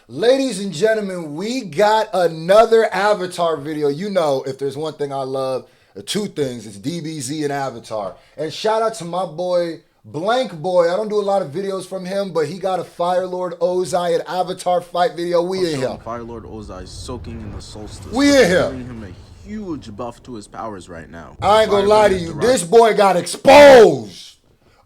Ladies and gentlemen, we got another Avatar video. You know, if there's one thing I love, two things, it's DBZ and Avatar. And shout out to my boy, Blank Boy. I don't do a lot of videos from him, but he got a FIRELORD OZAI and Avatar fight video. We in here. FIRELORD OZAI soaking in the solstice. We in here. Giving him a huge buff to his powers right now. I ain't gonna lie to you. This boy got exposed.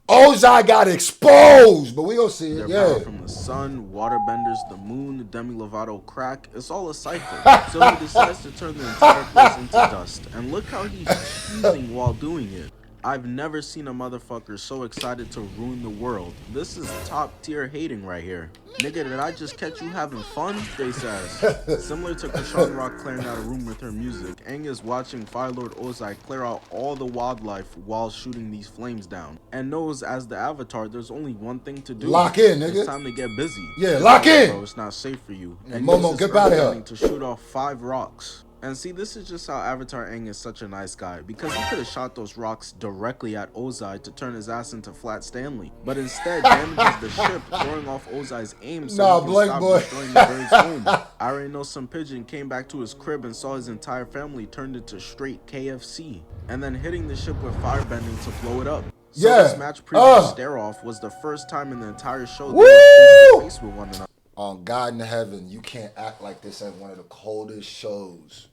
Ozai got exposed, but we gonna see it. Their yeah. power from the sun, waterbenders, the moon, Demi Lovato crack. It's all a cipher. So he decides to turn the entire place into dust. And look how he's cheesing while doing it. I've never seen a motherfucker so excited to ruin the world. This is top tier hating right here. Nigga, did I just catch you having fun? Face ass. Similar to Krishan Rock clearing out a room with her music, Aang is watching FIRELORD OZAI clear out all the wildlife while shooting these flames down. And knows as the Avatar, there's only one thing to do. Lock in, nigga. It's time to get busy. Yeah, lock in. Bro, it's not safe for you. And Momo, get out of here. To shoot off 5 rocks. And see, this is just how Avatar Aang is such a nice guy, because he could have shot those rocks directly at Ozai to turn his ass into Flat Stanley, but instead damages the ship, throwing off Ozai's aim so he can stop destroying the bird's home. I already know some pigeon came back to his crib and saw his entire family turned into straight KFC, and then hitting the ship with firebending to blow it up. So this match previous stare-off was the first time in the entire show they were face to face with one another. On God in heaven, you can't act like this at one of the coldest shows.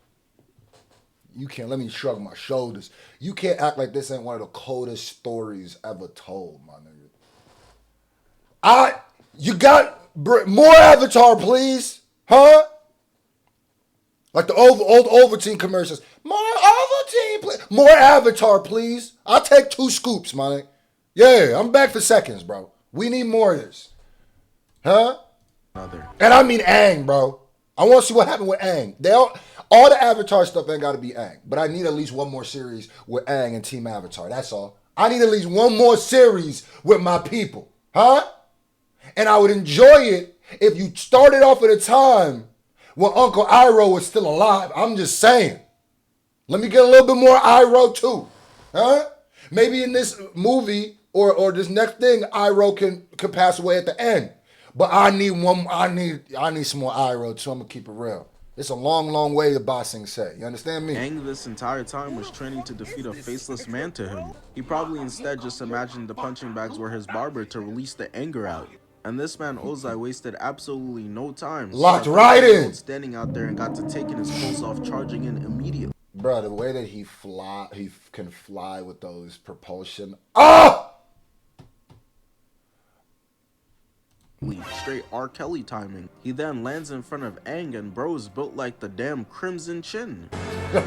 You can't, let me shrug my shoulders. You can't act like this ain't one of the coldest stories ever told, my nigga. You got more Avatar, please? Huh? Like the old Ovaltine commercials. More Ovaltine, please. More Avatar, please. I'll take 2 scoops, my nigga. Yeah, I'm back for seconds, bro. We need more of this. Huh? And I mean Aang, bro. I want to see what happened with Aang. All the Avatar stuff ain't got to be Aang. But I need at least one more series with Aang and Team Avatar. That's all. I need at least one more series with my people. Huh? And I would enjoy it if you started off at a time when Uncle Iroh was still alive. I'm just saying. Let me get a little bit more Iroh too. Huh? Maybe in this movie or this next thing, Iroh can pass away at the end. But I need some more Iroh too. I'm gonna keep it real. It's a long, long way to Ba Sing Se. You understand me? Aang this entire time was training to defeat a faceless man to him. He probably instead just imagined the punching bags were his barber to release the anger out. And this man Ozai wasted absolutely no time. Locked right in. Standing out there and got to taking his clothes off, charging in immediately. Bro, the way that he can fly with those propulsion. Straight R. Kelly timing. He then lands in front of Aang and bro's built like the damn Crimson Chin. Not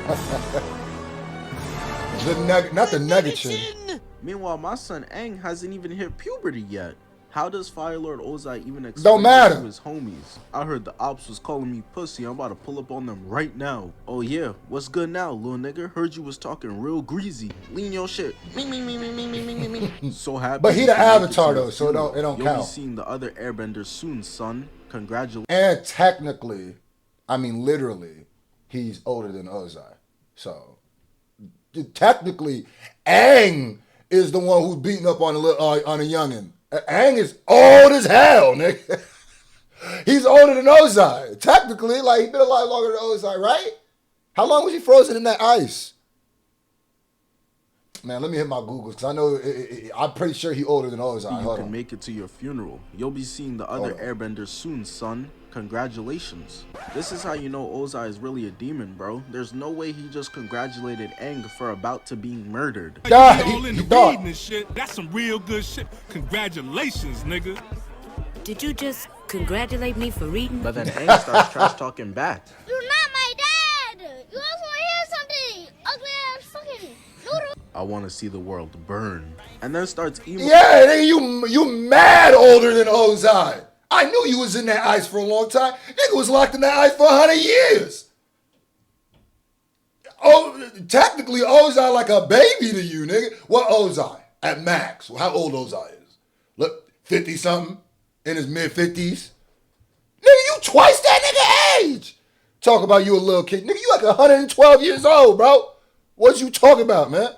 the Nugget Chin. Meanwhile, my son Aang hasn't even hit puberty yet. How does FIRELORD OZAI even explain Don't matter to his homies? I heard the ops was calling me pussy. I'm about to pull up on them right now. Oh yeah, what's good now, little nigga? Heard you was talking real greasy. Lean your shit. So happy. But he the Avatar though, so it don't count. You'll be seeing the other airbenders soon, son. Congratulations. And technically, I mean literally, he's older than Ozai. So technically, Aang is the one who's beating up on a youngin'. Aang is old as hell, nigga. He's older than Ozai. Technically, like, he's been a lot longer than Ozai, right? How long was he frozen in that ice? Man, let me hit my Googles, because I know, I'm pretty sure he's older than Ozai. You can make it to your funeral. You'll be seeing the other airbenders soon, son. Congratulations. This is how you know Ozai is really a demon, bro. There's no way he just congratulated Aang for about to being murdered. That's some real good shit. Congratulations, nigga. Did you just congratulate me for reading? But then Aang starts trash talking back. You're not my dad! You also hear something! Ugly ass fucking noodle! I want to see the world burn. And then starts emo. Yeah, nigga, you mad older than Ozai. I knew you was in that ice for a long time. Nigga was locked in that ice for 100 years. Oh, technically, Ozai like a baby to you, nigga. What Ozai? At max. How old Ozai is? Look, 50-something? In his mid-50s? Nigga, you twice that nigga age. Talk about you a little kid. Nigga, you like 112 years old, bro. What you talking about, man?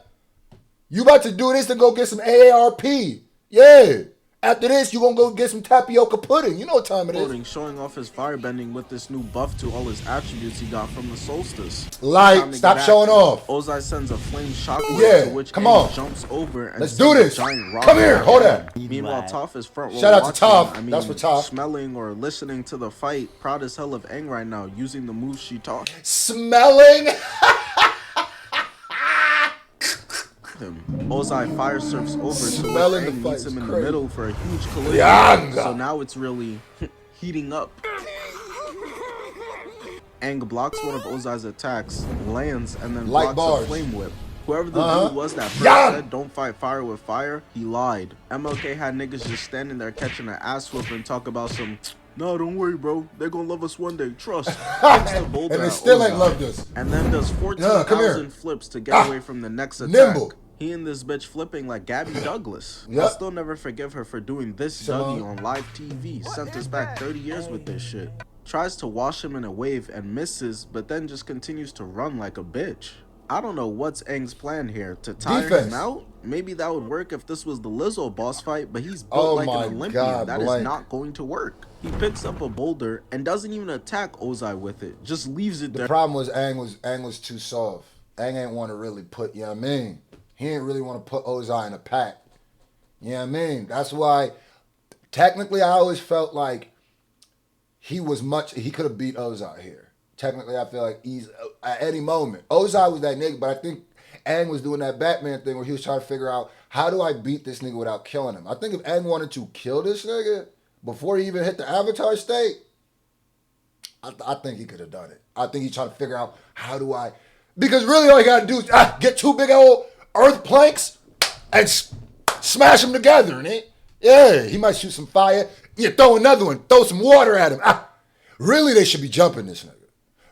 You about to do this to go get some AARP. Yeah. After this, you gonna go get some tapioca pudding. You know what time it is. Floating, showing off his firebending with this new buff to all his attributes he got from the solstice. Light, Time to stop get showing active. off. Ozai sends a flame shockwave Yeah, to which come Aang on. jumps over and Let's sends do a this. giant rock Come here, back hold at that. him. Meanwhile, Toph is front row Shout out to watching, Toph. That's for Toph. smelling or listening to the fight, proud as hell of Aang right now, using the moves she taught Smelling. him. Ozai fire surfs over to Smelling which the Aang fight meets is him in the crazy. middle for a huge collision. Yanga. So now it's really heating up. Aang blocks one of Ozai's attacks, lands, and then Light blocks bars. a flame whip. Whoever the dude was that first Yang. said don't fight fire with fire, he lied. MLK had niggas just standing there catching an ass whoop and talk about some, no, don't worry, bro. They're gonna love us one day. Trust. Kicks the boulder And they at still ain't Ozai, loved us. and then does come 14,000 here. flips to get away from the next attack. Nimble. He and this bitch flipping like Gabby Douglas. Yep. I still never forgive her for doing this Simone. Dougie on live TV. Sent us back 30 years with this shit. Tries to wash him in a wave and misses, but then just continues to run like a bitch. I don't know what's Aang's plan here. To tire Defense. him out? Maybe that would work if this was the Lizzo boss fight, but he's built Oh like my an Olympian. God, That is blank. not going to work. He picks up a boulder and doesn't even attack Ozai with it. Just leaves it The there. problem was Aang was too soft. Aang ain't want to really put, you know what I mean? He didn't really want to put Ozai in a pack. You know what I mean? That's why, technically, I always felt like he could have beat Ozai here. Technically, I feel like he's, at any moment. Ozai was that nigga, but I think Aang was doing that Batman thing where he was trying to figure out, how do I beat this nigga without killing him? I think if Aang wanted to kill this nigga before he even hit the Avatar state, I think he could have done it. I think he's trying to figure out, how do I... Because really all you got to do is get two big old earth planks and smash them together. And he might shoot some fire. Yeah, throw another one. Throw some water at him. Really, they should be jumping this nigga.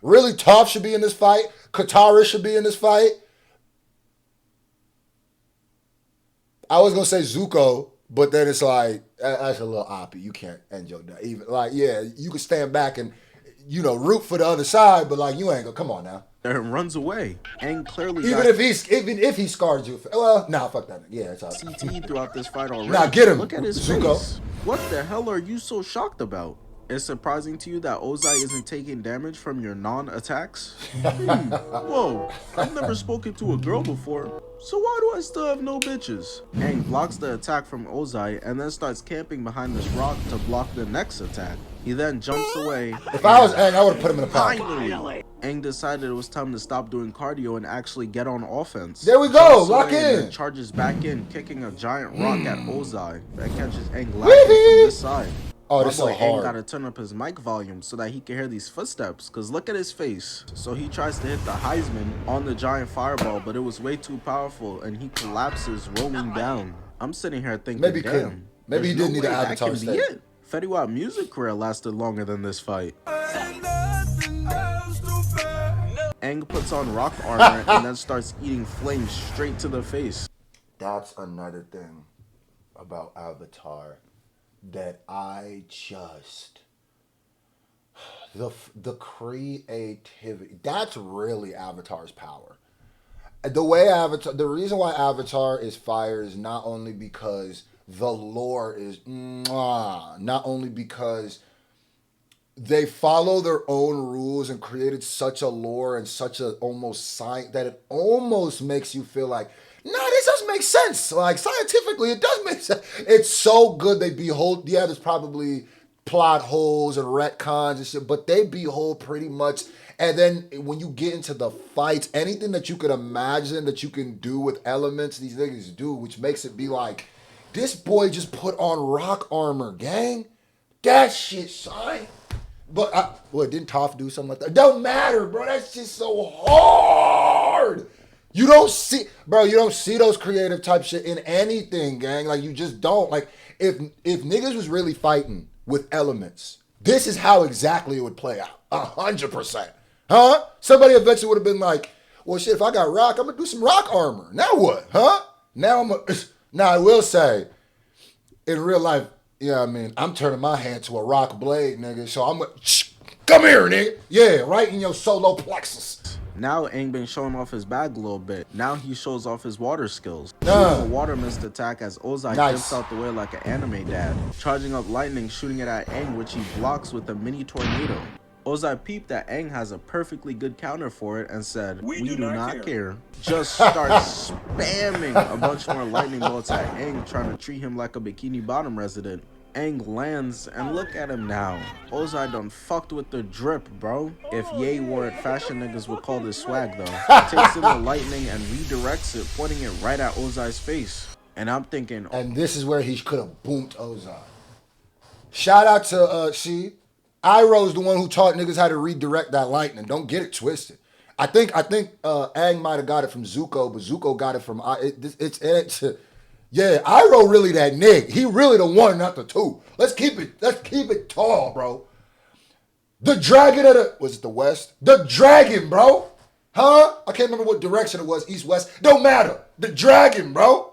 Really, Toph should be in this fight. Katara should be in this fight. I was going to say Zuko, but then it's like, that's a little oppy. You can't enjoy that. Even like, yeah, you can stand back and, root for the other side, but like, you ain't going to, come on now. And runs away. Aang clearly Even got if he scarred you, well, nah, fuck that. Yeah, it's all right. CT throughout this fight already. Nah, get him, Look at his Zuko. face. What the hell are you so shocked about? It's surprising to you that Ozai isn't taking damage from your non-attacks? Whoa, I've never spoken to a girl before, so why do I still have no bitches? Aang blocks the attack from Ozai and then starts camping behind this rock to block the next attack. He then jumps away. If I was Aang, I would have put him in a pocket. Finally, Aang decided it was time to stop doing cardio and actually get on offense. There we go, Jumps lock away and then in. charges back in, kicking a giant rock at Ozai. That catches Aang laughing from this side. Oh, My this boy so Aang hard. gotta turn up his mic volume so that he can hear these footsteps, cause look at his face. So he tries to hit the Heisman on the giant fireball, but it was way too powerful and he collapses, rolling down. I'm sitting here thinking, Maybe he damn, couldn't. Maybe he there's didn't no need an way that Avatar can be state. it. Fetty Wap music career lasted longer than this fight. Aang puts on rock armor and then starts eating flames straight to the face. That's another thing about Avatar that I just... The creativity. That's really Avatar's power. The reason why Avatar is fire is not only because the lore is not only because they follow their own rules and created such a lore and such a almost science that it almost makes you feel like, this doesn't make sense. Like scientifically, it does make sense. It's so good. They behold, there's probably plot holes and retcons and shit, but they behold pretty much. And then when you get into the fights, anything that you could imagine that you can do with elements, these niggas do, which makes it be like, this boy just put on rock armor, gang. That shit, son. But, didn't Toph do something like that? Don't matter, bro. That's just so hard. You don't see those creative type shit in anything, gang. Like, you just don't. Like, if niggas was really fighting with elements, this is how exactly it would play out. 100%. Huh? Somebody eventually would have been like, well, shit, if I got rock, I'm going to do some rock armor. Now what? Huh? Now I will say, in real life, I'm turning my hand to a rock blade, nigga. So I'm come here, nigga. Yeah, right in your solar plexus. Now Aang been showing off his bag a little bit. Now he shows off his water skills. Shooting a water mist attack as Ozai dips out the way like an anime dad. Charging up lightning, shooting it at Aang, which he blocks with a mini tornado. Ozai peeped that Aang has a perfectly good counter for it and said, we do not care. Just starts spamming a bunch more lightning bolts at Aang, trying to treat him like a Bikini Bottom resident. Aang lands, and look at him now. Ozai done fucked with the drip, bro. If Ye wore it, fashion niggas would call this swag, though. Takes in the lightning and redirects it, pointing it right at Ozai's face. And I'm thinking... And this is where he could have boomed Ozai. Shout out to, Iroh's the one who taught niggas how to redirect that lightning. Don't get it twisted. I think Aang might have got it from Zuko, but Zuko got it from... Yeah, Iroh really that nigga. He really the one, not the two. Let's keep it tall, bro. The dragon of the... Was it the west? The dragon, bro. Huh? I can't remember what direction it was. East, west. Don't matter. The dragon, bro.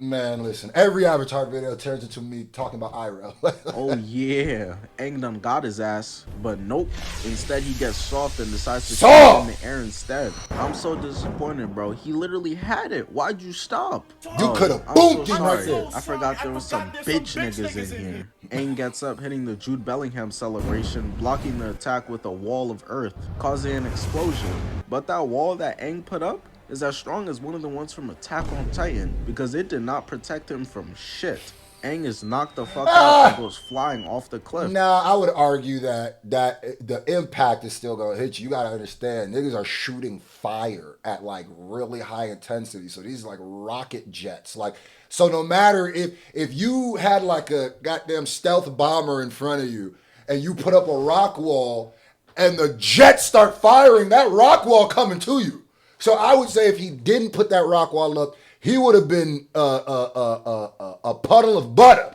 Man, listen. Every Avatar video turns into me talking about Iroh. Oh yeah, Aang done got his ass, but nope. Instead, he gets soft and decides to shoot in the air instead. I'm so disappointed, bro. He literally had it. Why'd you stop? You could have boomed him right there. I forgot there was some bitch niggas in here. Aang gets up, hitting the Jude Bellingham celebration, blocking the attack with a wall of earth, causing an explosion. But that wall that Aang put up is as strong as one of the ones from Attack on Titan, because it did not protect him from shit. Aang is knocked the fuck out and goes flying off the cliff. Nah, I would argue that the impact is still gonna hit you. You gotta understand, niggas are shooting fire at like really high intensity. So these are like rocket jets. Like, so no matter if you had like a goddamn stealth bomber in front of you and you put up a rock wall and the jets start firing, that rock wall coming to you. So I would say if he didn't put that rock wall up, he would have been a puddle of butter.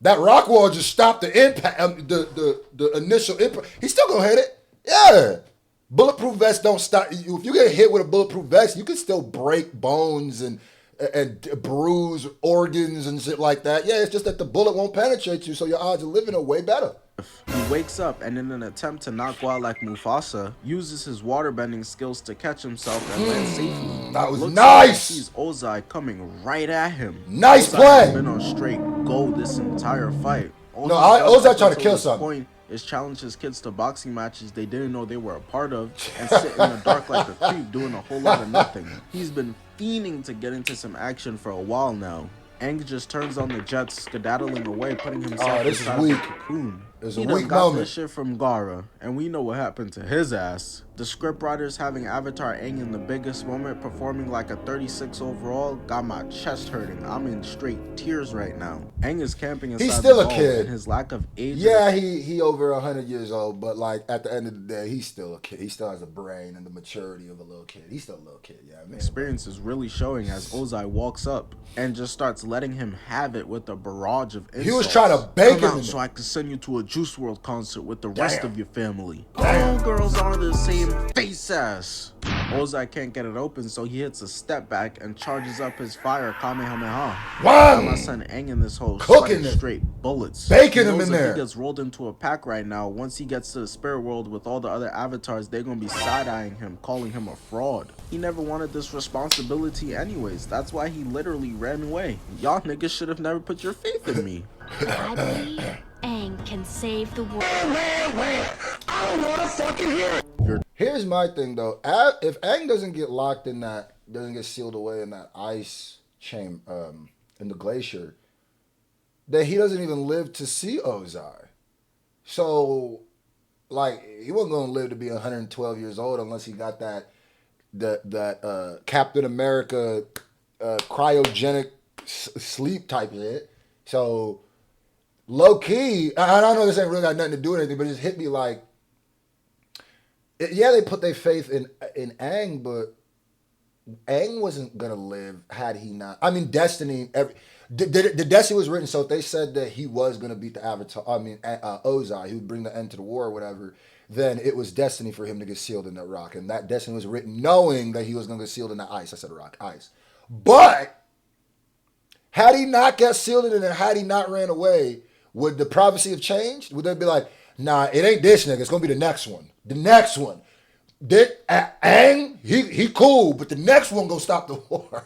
That rock wall just stopped the impact, the initial impact. He's still gonna hit it. Yeah. Bulletproof vests don't stop. If you get hit with a bulletproof vest, you can still break bones and bruise organs and shit like that. Yeah, it's just that the bullet won't penetrate you, so your odds of living are way better. He wakes up and in an attempt to not go out like Mufasa, uses his waterbending skills to catch himself and land safely. That was nice! Sees Ozai coming right at him. Nice Ozai play! Has been on straight go this entire fight. Ozai tried to kill something. Point is challenge his kids to boxing matches they didn't know they were a part of and sit in the dark like a creep doing a whole lot of nothing. He's been fiending to get into some action for a while now. Aang just turns on the jets, skedaddling away, putting himself inside of the cocoon. It's a he weak got moment. this shit from Gaara, and we know what happened to his ass. The scriptwriters having Avatar Aang in the biggest moment, performing like a 36 overall, got my chest hurting. I'm in straight tears right now. Aang is camping inside He's still the a vault, kid. And his lack of age. Yeah, he over 100 years old, but like at the end of the day, he's still a kid. He still has the brain and the maturity of a little kid. He's still a little kid, yeah, man. Experience is really showing as Ozai walks up and just starts letting him have it with a barrage of insults. He was trying to bake him so I can send you to a Juice WRLD concert with the rest of your family. Damn. All girls are the same face ass. Ozai can't get it open, so he hits a step back and charges up his fire Kamehameha. Wow. My son Aang in this whole Cooking straight bullets. Baking him in there. If he gets rolled into a pack right now, once he gets to the spirit world with all the other avatars, they're gonna be side-eyeing him, calling him a fraud. He never wanted this responsibility anyways. That's why he literally ran away. Y'all niggas should have never put your faith in me. I believe Aang can save the world. I don't want to fucking hear it. Here's my thing though. If Aang doesn't get locked in that, doesn't get sealed away in that ice chamber, in the glacier, then he doesn't even live to see Ozai. So, like, he wasn't gonna live to be 112 years old unless he got that Captain America cryogenic sleep type of it. So, low key, I don't know, this ain't really got nothing to do with anything, but it just hit me like, yeah, they put their faith in Aang, but Aang wasn't gonna live had he not. I mean, Destiny. The Destiny was written so if they said that he was gonna beat the Avatar. I mean, Ozai, he would bring the end to the war or whatever. Then it was destiny for him to get sealed in that rock, and that destiny was written knowing that he was gonna get sealed in the ice. I said rock, ice. But had he not got sealed in it, and had he not ran away, would the prophecy have changed? Would they be like, Nah, it ain't this nigga. It's gonna be the next one. The next one. Aang, he cool, but the next one gonna stop the war.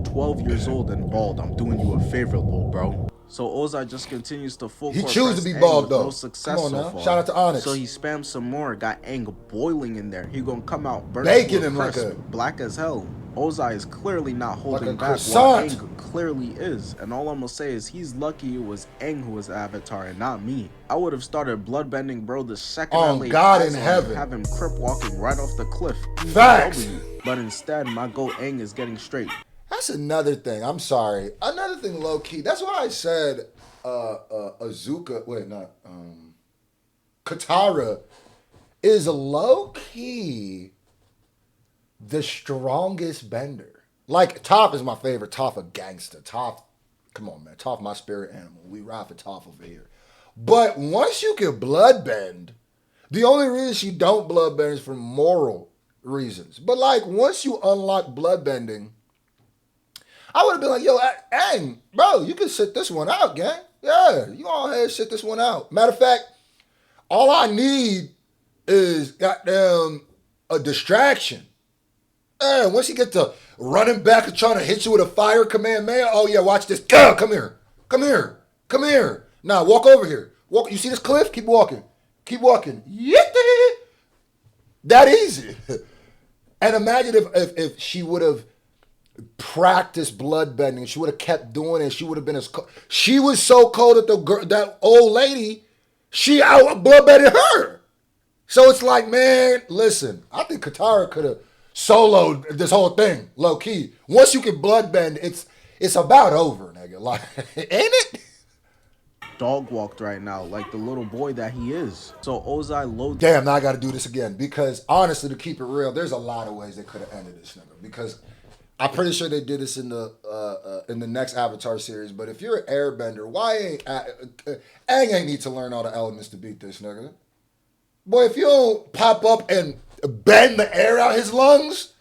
12 years old and bald. I'm doing you a favor, little bro. So Ozai just continues to full He court choose press to be Aang bald with though. no success Come on so now. far. Shout out to Onyx. So he spams some more, got Aang boiling in there. He gonna come out burnt Baking to a him like crisp, a- black as hell. Ozai is clearly not holding a back, while croissant. Aang clearly is. And all I'm gonna say is he's lucky it was Aang who was the Avatar and not me. I would have started bloodbending bro the second I On laid God eyes in on heaven. him, have him crip walking right off the cliff. Facts. But instead, my goat Aang is getting straight. That's another thing. I'm sorry. Another thing, low key. That's why I said Azuka. Wait, not Katara is low key the strongest bender. Like Toph is my favorite. Toph a gangster. Toph, come on man. Toph my spirit animal. We ride for Toph over here. But once you can bloodbend, the only reason she don't bloodbend is for moral reasons. But like once you unlock bloodbending, I would have been like, yo, Aang, bro, you can sit this one out, gang. Yeah, you go ahead and sit this one out. Matter of fact, all I need is goddamn a distraction. And once you get to running back and trying to hit you with a fire command, man, oh yeah, watch this. Come here. Come here. Come here. Nah, walk over here. Walk. You see this cliff? Keep walking. Keep walking. Yippee! That easy. And imagine if she would have practiced bloodbending, she would have kept doing it. She would have been as cold. She was so cold that that old lady, she out bloodbended her. So it's like, man, listen, I think Katara could have soloed this whole thing, low key. Once you can bloodbend, it's about over, nigga. Like, ain't it? Dog walked right now, like the little boy that he is. So Ozai loads. Damn, now I got to do this again because honestly, to keep it real, there's a lot of ways they could have ended this nigga. Because I'm pretty sure they did this in the next Avatar series. But if you're an Airbender, why ain't Aang ain't need to learn all the elements to beat this nigga? Boy, if you don't pop up and bend the air out his lungs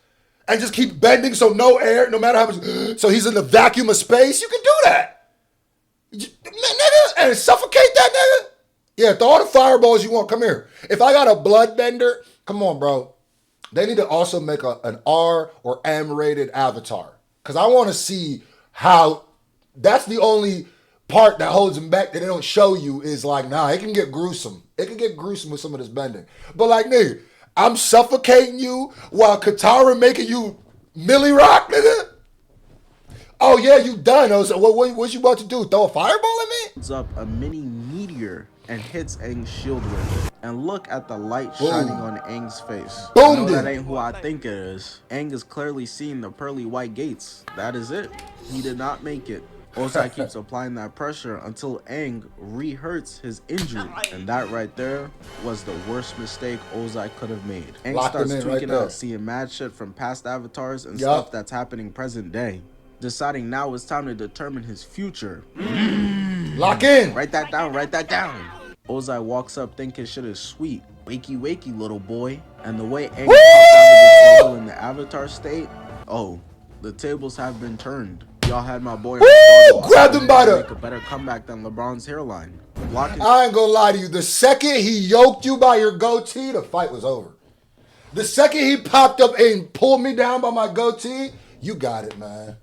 and just keep bending so no air, no matter how much, so he's in the vacuum of space, you can do that. Nigga, and suffocate that nigga? Yeah, throw all the fireballs you want. Come here. If I got a bloodbender, come on, bro. They need to also make an R or M rated Avatar. Because I want to see how, that's the only part that holds them back that they don't show you is like, nah, it can get gruesome. It can get gruesome with some of this bending. But like, nigga, I'm suffocating you while Katara making you Millie Rock, nigga? Oh yeah, you done. So what you about to do? Throw a fireball at me? Holds up a mini meteor and hits Aang's shield with it. And look at the light shining on Aang's face. Boom. No, that ain't who I think it is. Aang is clearly seeing the pearly white gates. That is it. He did not make it. Ozai keeps applying that pressure until Aang re-hurts his injury. And that right there was the worst mistake Ozai could have made. Aang Locked him starts in right tweaking there. out, seeing mad shit from past avatars and Yup. stuff that's happening present day. Deciding now it's time to determine his future. Lock in. Write that down, write that down. Ozai walks up thinking shit is sweet. Wakey, wakey, little boy. And the way Aang pops out of this level in the Avatar state, oh, the tables have been turned. Y'all had my boy on Woo! Grabbed him by the... make a better comeback than LeBron's hairline. Blocking. I ain't gonna lie to you. The second he yoked you by your goatee, the fight was over. The second he popped up and pulled me down by my goatee, you got it, man.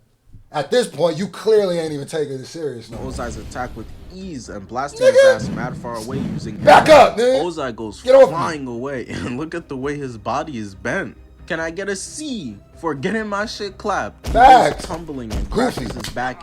At this point, you clearly ain't even taking it serious no more. Ozai's attack with ease and blasting his ass mad far away using Back up, nigga. Ozai goes Get off me. flying away, and look at the way his body is bent. Can I get a C for getting my shit clapped? He Facts. goes tumbling and Goofy. crashes his back.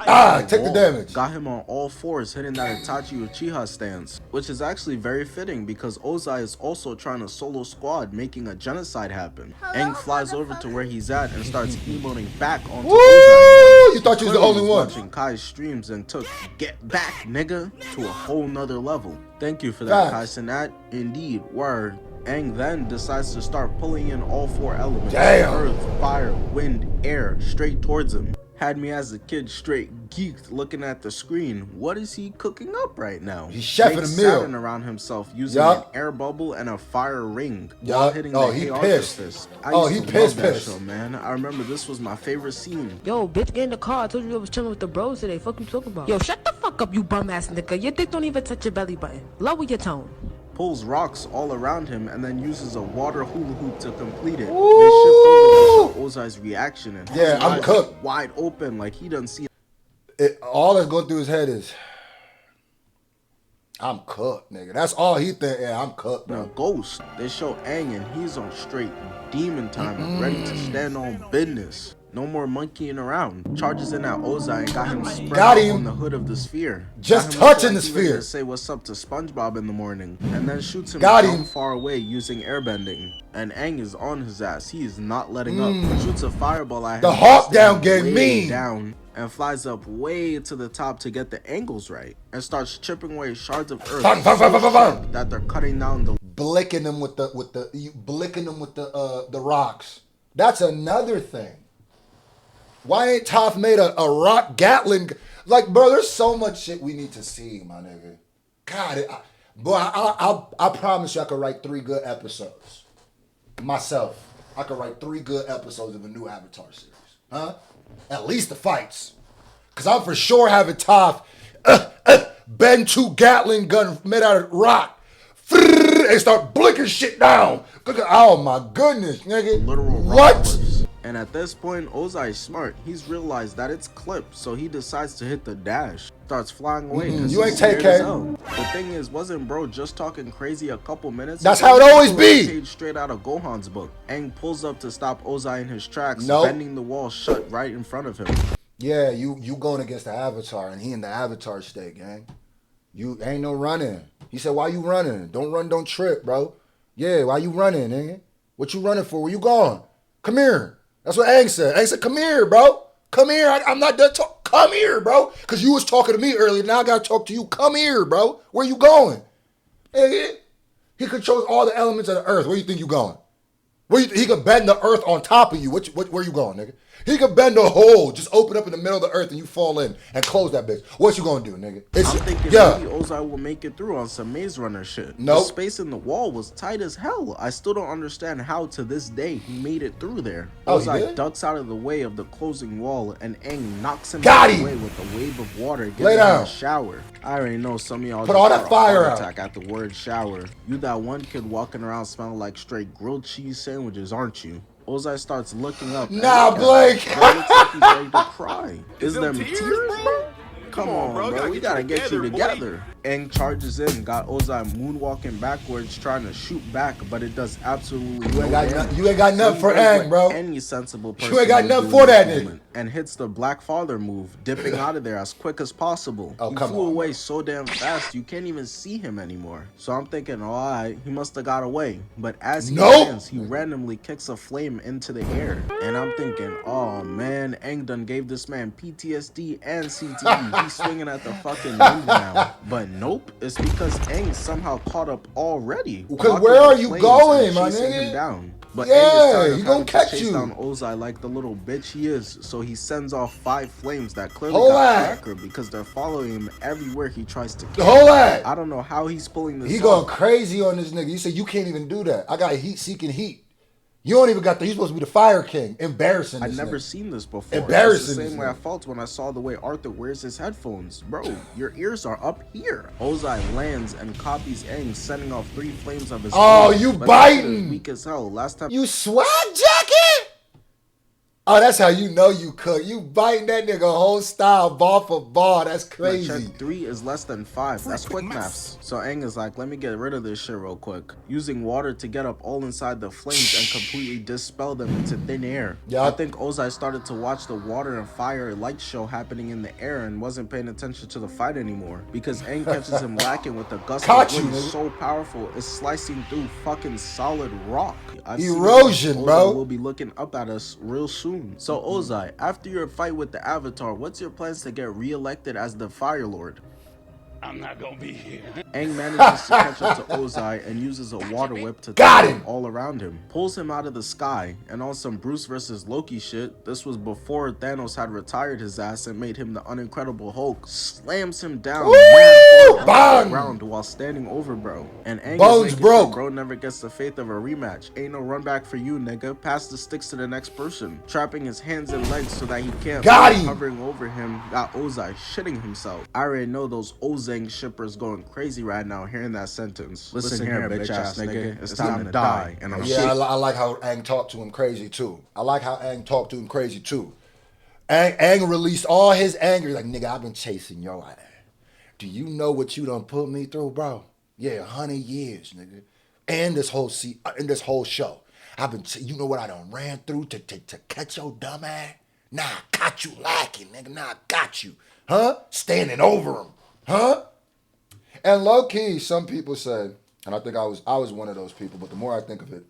Take the damage. Got him on all fours, hitting that Itachi Uchiha stance, which is actually very fitting because Ozai is also trying to solo squad, making a genocide happen. Aang flies over to where he's at and starts emoting back onto Woo! Ozai. You thought you was the Clearly only was one. watching Kai's streams and took "Get Back, Nigga" to a whole nother level. Thank you for that, Kai Facts. Sinat. Indeed, word. Aang then decides to start pulling in all four elements. Damn. Earth, fire, wind, air, straight towards him. Had me as a kid straight geeked looking at the screen. What is he cooking up right now? He's chefing Makes a meal. Saturn around himself using an air bubble and a fire ring while hitting the he Hey Arthur pissed. fist. I Oh, used he to pissed, love that pissed. show, man. I remember this was my favorite scene. Yo, bitch, get in the car. I told you I was chilling with the bros today. Fuck you talking about? Yo, shut the fuck up, you bum ass nigga. Your dick don't even touch your belly button. Lower your tone. Pulls rocks all around him and then uses a water hula hoop to complete it. They shift over to show Ozai's reaction and his I'm eyes cooked. wide open like he doesn't see All that's going through his head is, I'm cooked, nigga. That's all he think. Yeah, I'm cooked, a bro. ghost. They show Aang and he's on straight demon time and ready to stand on business. No more monkeying around. Charges in at Ozai and got him spread Got out him. on the hood of the sphere. Just Got him touching looking the like he ready sphere. to say what's up to SpongeBob in the morning, and then shoots him Got from him. far away using airbending. And Aang is on his ass. He is not letting up. Shoots a fireball at him. The hawk down standing game way mean. down and flies up way to the top to get the angles right and starts chipping away shards of earth Bang, bang, bang, bang, bang, bang. that they're cutting down the Blicking them with the rocks. That's another thing. Why ain't Toph made a rock Gatling? Like, bro, there's so much shit we need to see, my nigga. God, I promise you I could write 3 good episodes. Myself. I could write 3 good episodes of a new Avatar series. Huh? At least the fights. Because I'm for sure having Toph bend 2 Gatling guns made out of rock and start blinking shit down. Oh my goodness, nigga. literal rock What? clips. And at this point, Ozai's smart. He's realized that it's clipped, so he decides to hit the dash. Starts flying away. 'cause You he's ain't take scared as care. hell. The thing is, wasn't bro just talking crazy a couple minutes That's ago? how it always He pulled a be. page straight out of Gohan's book. Aang pulls up to stop Ozai in his tracks, Nope. bending the wall shut right in front of him. Yeah, you going against the Avatar, and he in the Avatar state, gang. You ain't no running. He said, why you running? Don't run, don't trip, bro. Yeah, why you running, nigga? What you running for? Where you going? Come here. That's what Aang said. Aang said, come here, bro. Come here. I'm not done talking. Come here, bro. Because you was talking to me earlier. Now I got to talk to you. Come here, bro. Where you going? Nigga, he controls all the elements of the earth. Where you think you going? He could bend the earth on top of you. Where you going, nigga? He could bend a hole, just open up in the middle of the earth and you fall in and close that bitch. What you gonna do, nigga? I'm thinking maybe Ozai will make it through on some Maze Runner shit. Nope. The space in the wall was tight as hell. I still don't understand how to this day he made it through there. Oh, he Ozai did? ducks out of the way of the closing wall and Aang knocks him Got out of him! the way with a wave of water, Lay giving him down. a shower. I already know some of y'all Put just all that got a fire heart out. attack at the word shower. You that one kid walking around smelling like straight grilled cheese sandwiches, aren't you? Ozai starts looking up. and Nah, looking. Blake. Bro, looks like he's ready to cry. Is them them tears, tears, bro? bro? Come on, bro. We gotta get you together. Aang charges in, got Ozai moonwalking backwards, trying to shoot back, but it does absolutely no damage. You ain't got So nothing he for does Aang, what bro. Any sensible person You ain't got would nothing do for in that this nigga. moment, and hits the Black Father move, dipping out of there as quick as possible. Oh, he come flew on, away bro. so damn fast you can't even see him anymore. So I'm thinking, oh, alright, he must have got away. But as he Nope. lands, he randomly kicks a flame into the air, and I'm thinking, oh man, Aang done gave this man PTSD and CTE. He's swinging at the fucking wind now. But nope, it's because Aang somehow caught up already. Because where Blocking are the you flames going, and my chasing nigga? him down. But Yeah, Aang is tired he of gonna having to catch chase you. down Ozai like the little bitch he is, so he sends off 5 flames that clearly Hold got that. Cracker because they're following him everywhere he tries to kill. Hold that. I don't know how he's pulling this He off. going crazy on this nigga. You said you can't even do that. I got heat seeking heat. You don't even got the. You're supposed to be the Fire King. Embarrassing. I've This never nigga. seen this before. Embarrassing It's the this same way I nigga. felt when I saw the way Arthur wears his headphones. Bro, your ears are up here. Ozai lands and copies Aang, setting off 3 flames of his Oh, own. you But that shit is biting. weak as hell. Last time You swag jacket? Oh, that's how you know you cook. You biting that nigga whole style, ball for ball. That's Like, crazy. check 3 is less than 5. That's quick maths. So Aang is like, let me get rid of this shit real quick. Using water to get up all inside the flames and completely dispel them into thin air. Yeah. I think Ozai started to watch the water and fire light show happening in the air and wasn't paying attention to the fight anymore. Because Aang catches him lacking with a gust Caught of you, wind nigga. so powerful it's slicing through fucking solid rock. I've seen Erosion, Ozai bro. will be looking up at us real soon. So Ozai, after your fight with the Avatar, what's your plans to get re-elected as the Fire Lord? I'm not gonna be here. Aang manages to catch up to Ozai and uses a water whip to Got take him! all around him. Pulls him out of the sky, and on some Bruce versus Loki shit, this was before Thanos had retired his ass and made him the unincredible Hulk, slams him down Woo! mad hard Bang! on the ground while standing over bro. And Aang Bones is making broke. sure bro never gets the faith of a rematch. Ain't no run back for you, nigga. Pass the sticks to the next person. Trapping his hands and legs so that he can't Got move. him! Hovering over him, got Ozai shitting himself. I already know those Ozang shippers going crazy right now hearing that sentence. Listen here, bitch ass nigga. It's time to die. And I'm Yeah, I like how Aang talked to him crazy too. Aang released all his anger. He's like, nigga, I've been chasing your ass. Do you know what you done put me through, bro? Yeah, 100 years, nigga. And this whole show. You know what I done ran through to catch your dumb ass? Nah, I got you lacking, nigga. Nah, I got you. Huh? Standing over him. Huh? And low key, some people said, and I think I was one of those people, but the more I think of it,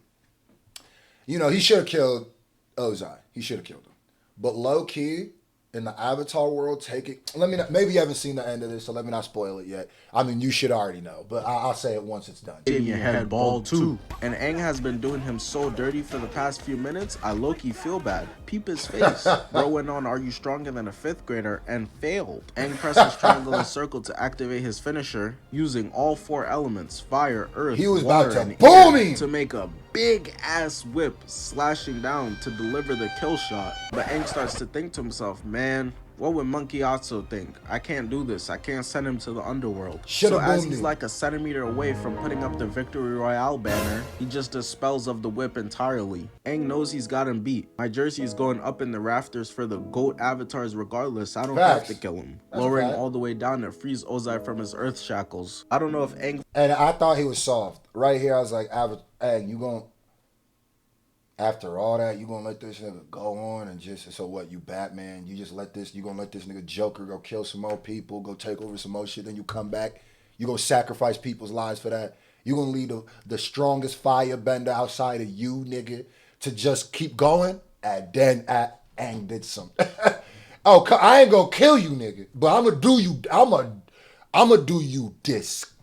you know, he should have killed Ozai. He should have killed him. But low key, in the Avatar world, maybe you haven't seen the end of this, so let me not spoil it yet. I mean, you should already know, but I'll say it once it's done. In your head bald too. And Aang has been doing him so dirty for the past few minutes, I low-key feel bad. Peep his face. Bro went on, are you stronger than a 5th grader, and failed. Aang presses triangle and circle to activate his finisher, using all 4 elements, fire, earth, He was water, about to and boom air, him to make a big ass whip, slashing down to deliver the kill shot. But Aang starts to think to himself, man, what would Monkey Otso think? I can't do this. I can't send him to the underworld. So as he's like a centimeter away from putting up the Victory Royale banner, he just dispels of the whip entirely. Aang knows he's got him beat. My jersey is going up in the rafters for the GOAT avatars regardless. I don't have to kill him. Lowering all the way down to freeze Ozai from his earth shackles. I don't know if Aang... And I thought he was soft. Right here, I was like, Aang, you gon'... After all that, you gonna let this nigga go on and just, so what, you Batman, you gonna let this nigga Joker go kill some more people, go take over some more shit, then you come back, you gonna sacrifice people's lives for that, you gonna lead the strongest firebender outside of you, nigga, to just keep going? And then Aang did something. Oh, I ain't gonna kill you, nigga, but I'm gonna do you disgusting.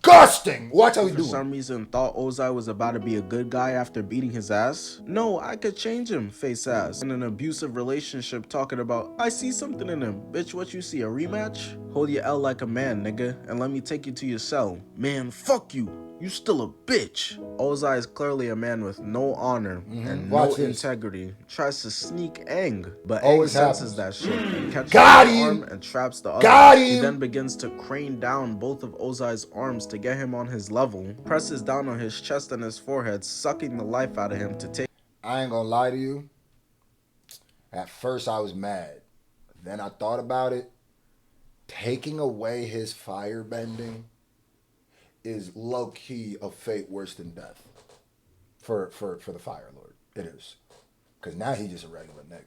Watch how he do it. For some reason thought Ozai was about to be a good guy after beating his ass. No, I could change him, face ass. In an abusive relationship talking about, I see something in him. Bitch, what you see, a rematch? Hold your L like a man, nigga, and let me take you to your cell. Man, fuck you. You still a bitch. Ozai is clearly a man with no honor and no integrity. Tries to sneak Aang, but Aang senses that shit and catches his arm and traps the other. He then begins to crane down both of Ozai's arms to get him on his level, presses down on his chest and his forehead, sucking the life out of him to take... I ain't gonna lie to you. At first I was mad. Then I thought about it. Taking away his firebending is low-key a fate worse than death for the Fire Lord. It is. Because now he's just a regular nigga.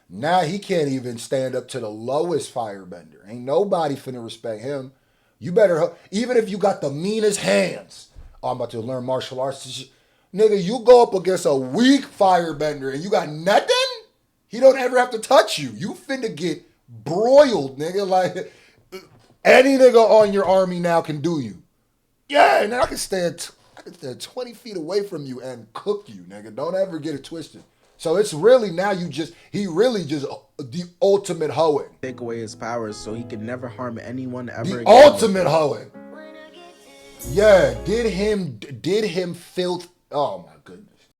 Now he can't even stand up to the lowest firebender. Ain't nobody finna respect him. You better, even if you got the meanest hands. Oh, I'm about to learn martial arts. Nigga, you go up against a weak firebender and you got nothing? He don't ever have to touch you. You finna get broiled, nigga. Like... Any nigga on your army now can do you. Yeah, and I can stand 20 feet away from you and cook you, nigga. Don't ever get it twisted. So it's really now he really just the ultimate hoeing. Take away his powers so he can never harm anyone ever the again. The ultimate hoeing. Yeah, did him filth. Oh my goodness.